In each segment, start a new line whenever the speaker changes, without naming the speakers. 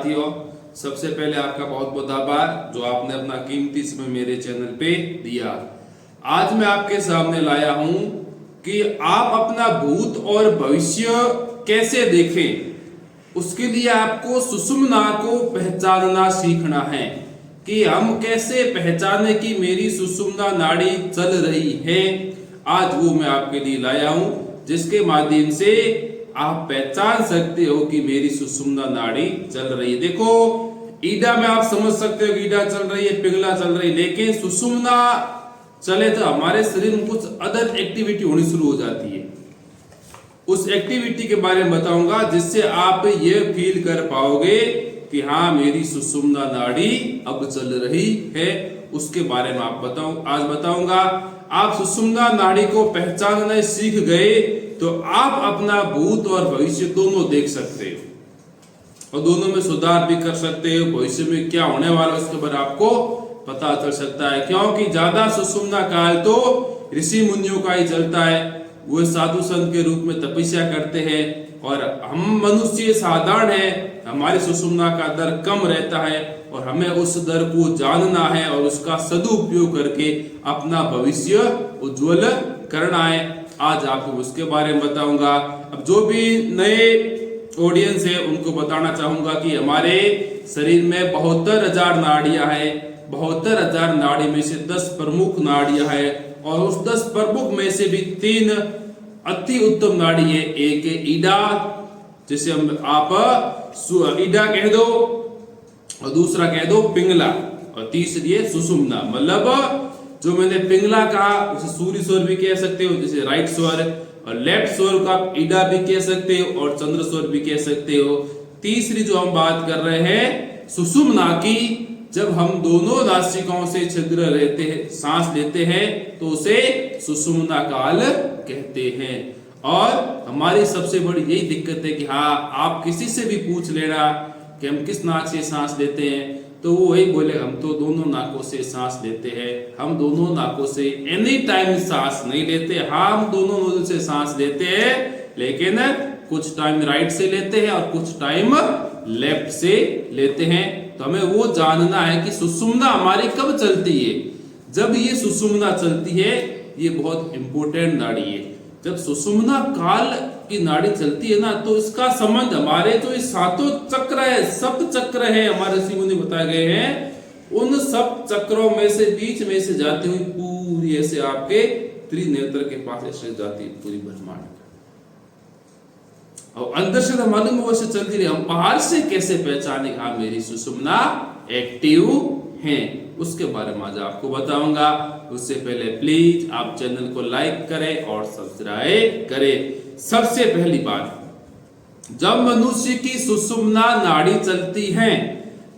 साथियों, सबसे पहले आपका बहुत बहुत आभार जो आपने अपना कीमती समय मेरे चैनल पे दिया। आज मैं आपके सामने लाया हूं कि आप अपना भूत और भविष्य कैसे देखें। उसके लिए आपको सुषुम्ना को पहचानना सीखना है कि हम कैसे पहचाने कि मेरी सुषुम्ना नाड़ी चल रही है। आज वो मैं आपके लिए लाया हूं जिसके माध्यम से आप पहचान सकते हो कि मेरी सुषुम्ना नाड़ी चल रही है। देखो, ईडा में आप समझ सकते हो कि ईडा चल रही है, पिंगला चल रही है, लेकिन सुषुम्ना चले तो हमारे शरीर में कुछ अदर एक्टिविटी होनी शुरू हो जाती है। उस एक्टिविटी के बारे में बताऊंगा जिससे आप ये फील कर पाओगे कि हाँ, मेरी सुषुम्ना नाड़ी अब चल रही है। उसके बारे में आज बताऊंगा। आप सुषुम्ना नाड़ी को पहचानना सीख गए तो आप अपना भूत और भविष्य दोनों देख सकते हो और दोनों में सुधार भी कर सकते हो। भविष्य में क्या होने वाला है उसके बारे में आपको पता चल सकता है, क्योंकि ज्यादा सुषुम्ना काल तो ऋषि मुनियों का ही चलता है। वो साधु संत के रूप में तपस्या करते हैं और हम मनुष्य साधारण है, हमारी सुषुम्ना का दर कम रहता है और हमें उस दर को जानना है और उसका सदुपयोग करके अपना भविष्य उज्जवल करना है। आज आपको उसके बारे में बताऊंगा। अब जो भी नए ऑडियंस है उनको बताना चाहूंगा कि हमारे शरीर में 72,000 नाड़ियां हैं। 72,000 नाड़ी में से 10 प्रमुख नाड़ियां हैं और उस 10 प्रमुख में से भी 3 अति उत्तम नाड़ी है। एक है ईडा, जिसे हम आप ईडा कह दो, और दूसरा कह दो पिंगला, और तीसरी है सुषुम्ना। मतलब जो मैंने पिंगला कहा उसे सूर्य स्वर भी कह सकते हो, जैसे राइट स्वर, और लेफ्ट स्वर का ईडा भी कह सकते हो और चंद्र स्वर भी कह सकते हो। तीसरी जो हम बात कर रहे हैं सुषुम्ना की, जब हम दोनों नासिकाओं से छिद्र रहते हैं, सांस लेते हैं तो उसे सुषुम्ना काल कहते हैं। और हमारी सबसे बड़ी यही दिक्कत है कि हाँ, आप किसी से भी पूछ लेना कि हम किस नाक से सांस लेते हैं तो वो वही बोले हम तो दोनों नाकों से सांस लेते हैं। हम दोनों नाकों से एनी टाइम सांस नहीं लेते। हाँ, हम दोनों नोजल से सांस लेते हैं, लेकिन कुछ टाइम राइट से लेते हैं और कुछ टाइम लेफ्ट से लेते हैं। तो हमें वो जानना है कि सुषुम्ना हमारी कब चलती है। जब ये सुषुम्ना चलती है, ये बहुत इंपॉर्टेंट नाड़ी है। जब सुषुम्ना काल की नाड़ी चलती है ना, तो इसका संबंध हमारे जो इस सातों चक्र है, सप्त चक्र है, हमारे ऋषि मुनि बताए गए हैं, उन सब चक्रों में से बीच में से जाती हुई पूरी ऐसे आपके त्रिनेत्र के पास ऐसे जाती है पूरी ब्रह्मांड। और अंदर से तो मालूम है वैसे चलती रही। हम बाहर से कैसे पहचाने हाँ मेरी सुषुम्ना एक्टिव है, उसके बारे में आज आपको बताऊंगा। उससे पहले प्लीज आप चैनल को लाइक करें और सब्सक्राइब करें। सबसे पहली बात, जब मनुष्य की सुषुम्ना नाड़ी चलती है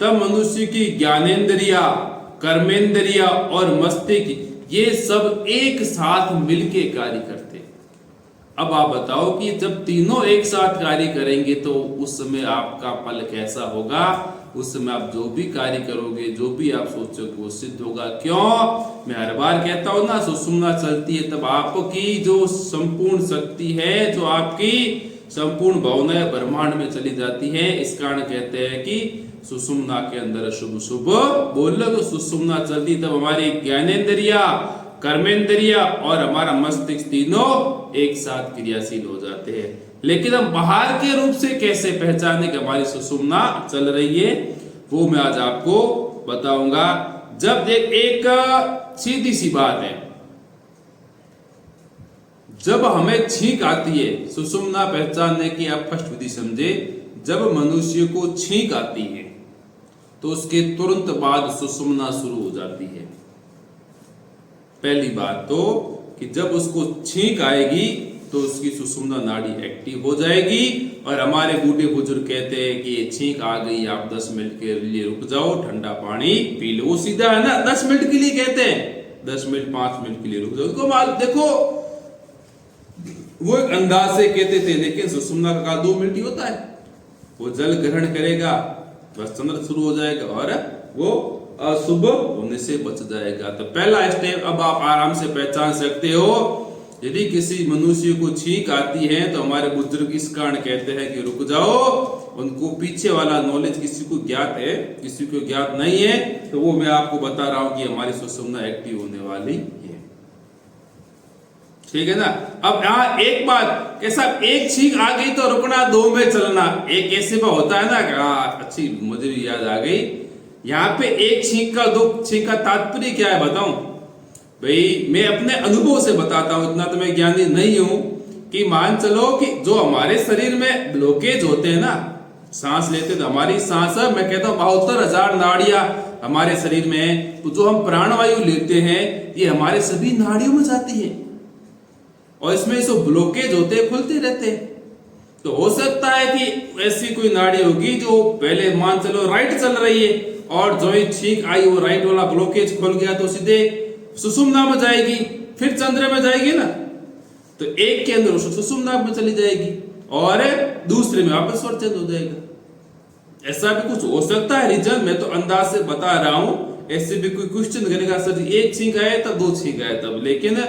तब मनुष्य की ज्ञानेंद्रिया, कर्मेंद्रिया और मस्तिष्क ये सब एक साथ मिलके कार्य करते हैं। अब आप बताओ कि जब तीनों एक साथ कार्य करेंगे तो उस समय आपका फल कैसा होगा। उस समय आप जो भी कार्य करोगे, जो भी आप सोचोगे वो सिद्ध होगा। क्यों? मैं हर बार कहता हूं ना, सुषुम्ना चलती है तब आपकी जो संपूर्ण शक्ति है, जो आपकी संपूर्ण भावना ब्रह्मांड में चली जाती है। इस कारण कहते हैं कि सुषुम्ना के अंदर शुभ शुभ बोल लो। सुषुम्ना चलती तब हमारी ज्ञानेंद्रिया, कर्मेंद्रिया और हमारा मस्तिष्क तीनों एक साथ क्रियाशील हो जाते हैं। लेकिन हम बाहर के रूप से कैसे पहचाने कि हमारी सुषुम्ना चल रही है, वो मैं आज आपको बताऊंगा। जब एक सीधी सी बात है, जब हमें छींक आती है, सुषुम्ना पहचानने की आप फर्स्ट विधि समझे। जब मनुष्य को छींक आती है तो उसके तुरंत बाद सुषुम्ना शुरू हो जाती है। पहली बात तो कि जब उसको छींक आएगी तो उसकी सुषुम्ना नाड़ी एक्टिव हो जाएगी। और हमारे बूढ़े बुजुर्ग कहते हैं कि ये छींक आ गई, आप 10 मिनट के लिए रुक जाओ, ठंडा पानी पी लो। वो सीधा है ना, 10 मिनट के लिए कहते हैं, 10 मिनट 5 मिनट के लिए रुक जाओ। देखो, वो एक अंदाज से कहते थे, लेकिन सुषुम्ना का काल 2 मिनट ही होता है। वो जल ग्रहण करेगा, बस चंद्र शुरू हो जाएगा और वो अशुभ होने से बच जाएगा। तो पहला स्टेप अब आप आराम से पहचान सकते हो। यदि किसी मनुष्य को छींक आती है तो हमारे बुजुर्ग इस कारण कहते हैं कि रुक जाओ, उनको पीछे वाला नॉलेज किसी को ज्ञात है, किसी को ज्ञात नहीं है, तो वो मैं आपको बता रहा हूं कि हमारी सुषुम्ना एक्टिव होने वाली है। ठीक है ना। अब यहाँ एक बात कैसा, एक छींक आ गई तो रुकना, दो में चलना। एक ऐसे में होता है ना कि अच्छी मुझे भी याद आ गई। यहाँ पे एक छींक का, दो छींक का तात्पर्य क्या है बताऊं भाई, मैं अपने अनुभव से बताता हूं, इतना तो मैं ज्ञानी नहीं हूं। कि मान चलो कि जो हमारे शरीर में ब्लॉकेज होते हैं ना, सांस लेते तो हमारी सांस, मैं कहता हूं 72,000 नाड़ियां हमारे शरीर में है, तो जो हम प्राणवायु लेते हैं ये हमारे सभी नाड़ियों में जाती है, और इसमें जो ब्लॉकेज होते हैं खुलते रहते हैं। तो हो सकता है कि ऐसी कोई नाड़ी होगी जो पहले मान चलो राइट चल रही है, और जो ही छींक आई वो राइट वाला ब्लॉकेज खुल गया तो सीधे सुषुम्ना में जाएगी, फिर चंद्र में जाएगी ना, तो एक के अंदर सुषुम्ना में चली जाएगी और दूसरे में वापस स्वर चेंज हो जाएगा। ऐसा भी कुछ हो सकता है रीजन, मैं तो अंदाज से बता रहा हूं। ऐसे भी कोई क्वेश्चन करेगा सर जी एक छींक आए तब, दो छींक आए तब, लेकिन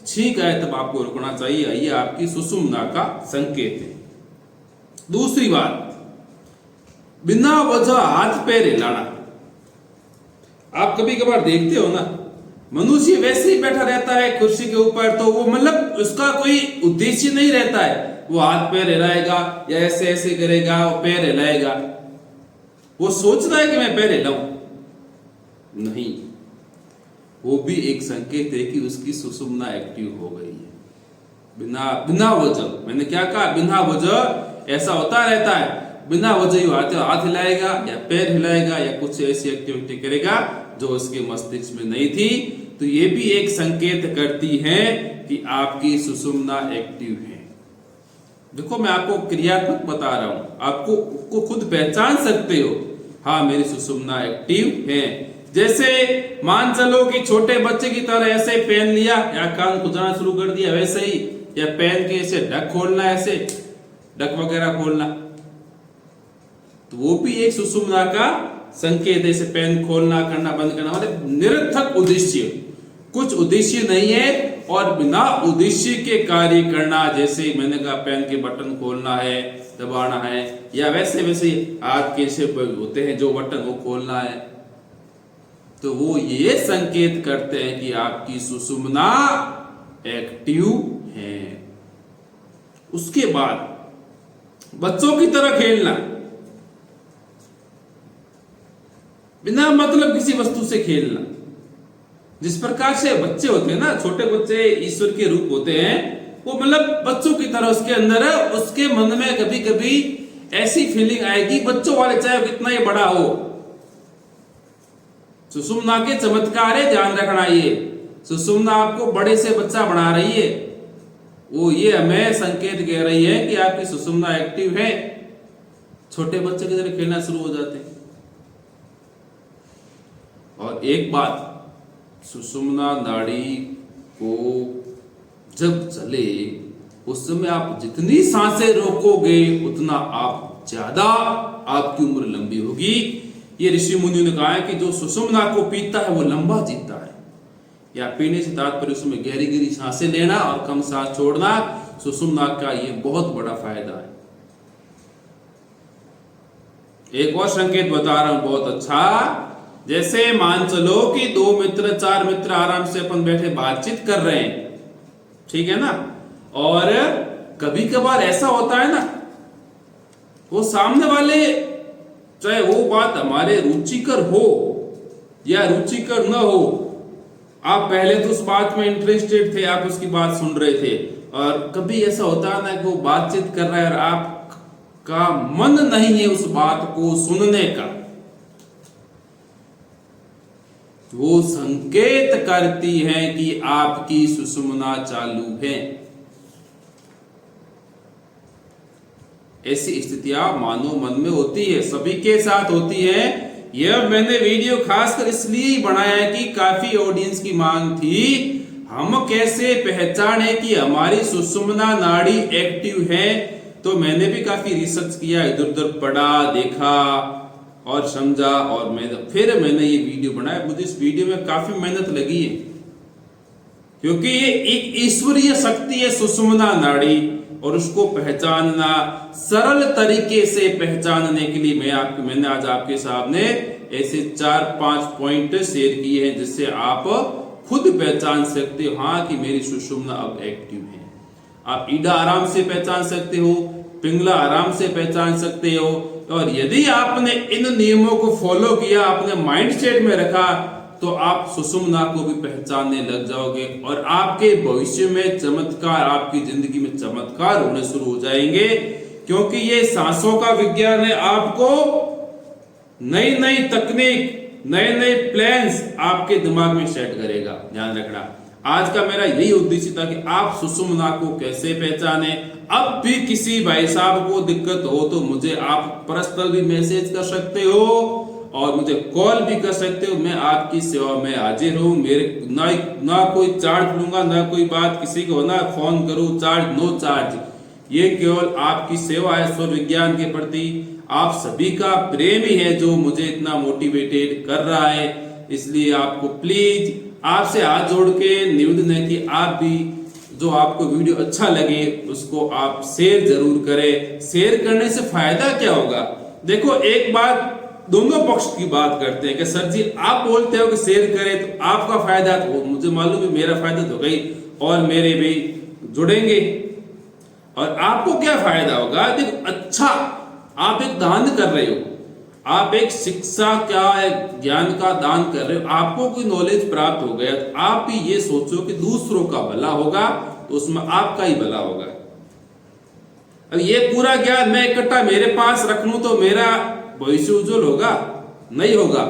छींक आए तब आपको रुकना चाहिए, ये आपकी सुषुम्ना का संकेत है। दूसरी बात, बिना वजह हाथ पैर हिलाना। आप कभी कभार देखते हो ना, मनुष्य वैसे ही बैठा रहता है कुर्सी के ऊपर, तो वो मतलब उसका कोई उद्देश्य नहीं रहता है, वो हाथ पैर हिलाएगा या ऐसे ऐसे करेगा, वो पैर हिलाएगा, वो सोच रहा है कि मैं पैर हिलाऊं, नहीं, वो भी एक संकेत है कि उसकी सुषुम्ना एक्टिव हो गई है। बिना वजह, मैंने क्या कहा, बिना वजह ऐसा होता रहता है, बिना वजह हाथ हिलाएगा या पैर हिलाएगा या कुछ ऐसी एक्टिविटी करेगा जो उसके मस्तिष्क में नहीं थी, तो ये भी एक संकेत करती है कि आपकी सुषुम्ना एक्टिव है। देखो मैं आपको क्रियात्मक बता रहा हूं, आपको खुद पहचान सकते हो, हाँ मेरी सुषुम्ना एक्टिव है। जैसे मान चलो कि छोटे बच्चे की तरह ऐसे पेन लिया या कान खुजाना शुरू कर दिया वैसे ही, या पेन के ऐसे ढक खोलना, ऐसे ढक वगैरह खोलना, तो वो भी एक सुषुम्ना का संकेत है। पेन खोलना करना बंद करना मतलब निरर्थक उद्देश्य, कुछ उद्देश्य नहीं है, और बिना उद्देश्य के कार्य करना, जैसे मैंने कहा पेन के बटन खोलना है, दबाना है, या वैसे वैसे हाथ के से होते हैं जो बटन वो खोलना है, तो वो ये संकेत करते हैं कि आपकी सुषुम्ना एक्टिव है। उसके बाद बच्चों की तरह खेलना, बिना मतलब किसी वस्तु से खेलना, जिस प्रकार से बच्चे होते हैं ना, छोटे बच्चे ईश्वर के रूप होते हैं, वो मतलब बच्चों की तरह उसके अंदर है, उसके मन में कभी कभी ऐसी फीलिंग आएगी, बच्चों वाले चाहे कितना ही बड़ा हो। सुषुम्ना के चमत्कार है, ध्यान रखना, ये सुषुम्ना आपको बड़े से बच्चा बना रही है, वो ये हमें संकेत कह रही है कि आपकी सुषुम्ना एक्टिव है। छोटे बच्चे की तरह खेलना शुरू हो जाते हैं। और एक बात, सुषुम्ना नाड़ी को जब चले उस समय आप जितनी सांसें रोकोगे उतना आप ज्यादा आपकी उम्र लंबी होगी। ये ऋषि मुनियों ने कहा है कि जो सुषुम्ना को पीता है वो लंबा जीता है, या पीने से तात्पर्य उसमें गहरी गहरी सांसें लेना और कम सांस छोड़ना, सुषुम्ना का ये बहुत बड़ा फायदा है। एक और संकेत बता रहा हूं बहुत अच्छा, जैसे मान चलो कि 2 मित्र 4 मित्र आराम से अपन बैठे बातचीत कर रहे हैं, ठीक है ना, और कभी कभार ऐसा होता है ना, वो सामने वाले चाहे वो बात हमारे रुचिकर हो या रुचिकर न हो, आप पहले तो उस बात में इंटरेस्टेड थे, आप उसकी बात सुन रहे थे, और कभी ऐसा होता है ना कि वो बातचीत कर रहा है और आपका मन नहीं है उस बात को सुनने का, वो संकेत करती है कि आपकी सुषुम्ना चालू है। ऐसी स्थितियां मानव मन में होती है, सभी के साथ होती है। यह मैंने वीडियो खासकर इसलिए बनाया है कि काफी ऑडियंस की मांग थी, हम कैसे पहचाने कि हमारी सुषुम्ना नाड़ी एक्टिव है। तो मैंने भी काफी रिसर्च किया, इधर उधर पढ़ा, देखा और समझा, और फिर मैंने ये वीडियो बनाया। मुझे इस वीडियो में काफी मेहनत लगी है, क्योंकि ये एक ईश्वरीय शक्ति है सुषुम्ना नाड़ी, और उसको पहचानना, सरल तरीके से पहचानने के लिए मैंने आज आपके सामने ऐसे 4-5 पॉइंट शेयर किए हैं जिससे आप खुद पहचान सकते हो हाँ कि मेरी सुषुम्ना अब एक्टिव है। आप ईडा आराम से पहचान सकते हो, पिंगला आराम से पहचान सकते हो। और यदि आपने इन नियमों को फॉलो किया, अपने माइंड सेट में रखा, तो आप सुषुम्ना को भी पहचानने लग जाओगे और आपके भविष्य में चमत्कार, आपकी जिंदगी में चमत्कार होने शुरू हो जाएंगे। क्योंकि ये सांसों का विज्ञान है, आपको नई नई तकनीक, नए नए प्लान्स आपके दिमाग में सेट करेगा। ध्यान रखना, आज का मेरा यही उद्देश्य था कि आप सुषुम्ना को कैसे पहचाने। अब भी किसी भाई साहब को दिक्कत हो तो मुझे आप पर्सनल भी मैसेज कर सकते हो और मुझे कॉल भी कर सकते हो। मैं आपकी सेवा में हाजिर हूँ। मेरे ना कोई चार्ज लूंगा, ना कोई बात किसी को ना फोन करूँ, चार्ज नो चार्ज। ये केवल आपकी सेवा है सौर विज्ञान के प्रति। आप सभी का प्रेम ही है जो मुझे इतना मोटिवेटेड कर रहा है। इसलिए आपको प्लीज आपसे हाथ जोड़ के निवेदन है कि आप भी जो आपको वीडियो अच्छा लगे उसको आप शेयर जरूर करें। शेयर करने से फायदा क्या होगा? देखो, एक बात दोनों पक्ष की बात करते हैं कि सर जी आप बोलते हो कि शेयर करें तो आपका फायदा, तो मुझे मालूम है मेरा फायदा तो गई और मेरे भी जुड़ेंगे। और आपको क्या फायदा होगा? देखो, अच्छा आप एक दान कर रहे हो, आप एक शिक्षा का एक ज्ञान का दान कर रहे हो, आपको कोई नॉलेज प्राप्त हो गया तो आप भी ये सोचो कि दूसरों का भला होगा तो उसमें आपका ही भला होगा। अब ये पूरा ज्ञान मैं इकट्ठा मेरे पास रख लूं तो मेरा भविष्य उज्जवल होगा? नहीं होगा।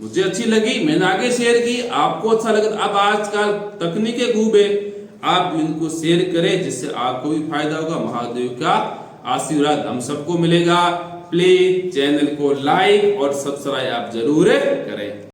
मुझे अच्छी लगी, मैंने आगे शेयर की, आपको अच्छा लगा। अब आजकल तकनीकें खूब है, आप इनको शेयर करें जिससे आपको भी फायदा होगा। महादेव का आशीर्वाद हम सबको मिलेगा। प्लीज चैनल को लाइक और सब्सक्राइब आप जरूर करें।